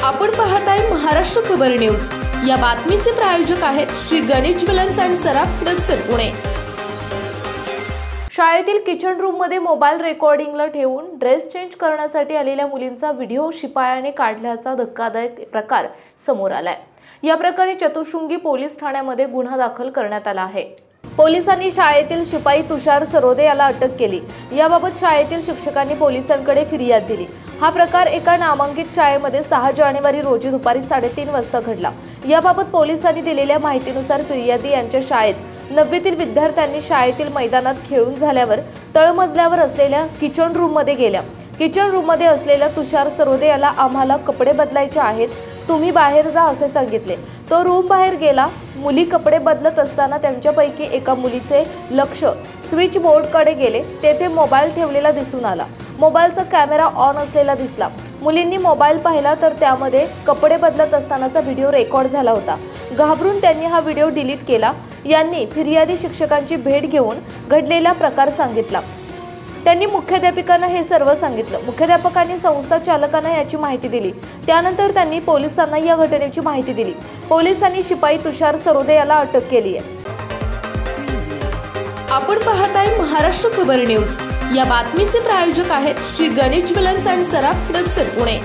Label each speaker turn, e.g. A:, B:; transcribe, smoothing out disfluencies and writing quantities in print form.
A: आपण पाहताय महाराष्ट्र खबर न्यूज। या बातमीचे प्रायोजक आहेत Shri Ganesh jewellers and Saraf production Pune. शाळेतील किचन रूम मध्ये मोबाईल रेकॉर्डिंगला ठेवून ड्रेस चेंज करण्यासाठी आलेल्या मुलींचा व्हिडिओ शिपायाने काढल्याचा धक्कादायक प्रकार समोर आलाय। या प्रकरणी चतुशृंगी पोलीस ठाण्यामध्ये गुन्हा दाखल करण्यात आला आहे। पोलिसांनी शाळेतील शिपाई तुषार सरोदे याला अटक केली। याबाबत शाळेतील शिक्षकांनी पोलिसांकडे फिर्याद दिली। हा प्रकार एका नामांकित शाळेमध्ये 6 जानेवारी रोजी दुपारी 3:30 वाजता घडला। याबाबत पोलिसांनी दिलेल्या माहितीनुसार फिर्यादी यांच्या शाळेत 9वीतील विद्यार्थ्यांनी शाळेतील मैदानात खेळून झाल्यावर तळमजल्यावर असलेल्या किचन रूम मध्ये गेल्या। किचन रूम मध्ये असलेल्या तुषार सरोदे याला आम्हाला कपडे बदलायचे आहेत, तुम्ही बाहेर जा असे सांगितले। तो रूम बाहेर गेला। मुली कपडे बदलत असताना त्यांच्यापैकी एका मुलीचे लक्ष स्विच बोर्डकडे गेले। तेथे मोबाईल ठेवलेला दिसून आला। मोबाईलचा कॅमेरा ऑन असलेला दिसला। मुलींनी मोबाईल पाहिला तर त्यामध्ये कपडे बदलत असतानाचा व्हिडिओ रेकॉर्ड झाला होता। घाबरून त्यांनी हा व्हिडिओ डिलीट केला। यांनी फिर्यादी शिक्षकांची भेट घेऊन घडलेला प्रकार सांगितला। त्यांनी मुख्याध्यापिकांना हे सर्व सांगितलं। मुख्याध्यापकांनी संस्था चालकांना याची माहिती दिली। त्यानंतर त्यांनी पोलिसांना या घटनेची माहिती दिली। पोलिसांनी शिपाई तुषार सरोदे याला अटक केली आहे। आपण पाहताय महाराष्ट्र खबर न्यूज। या बातमीचे प्रायोजक आहेत Shri Ganesh jewellers and Saraf production Pune.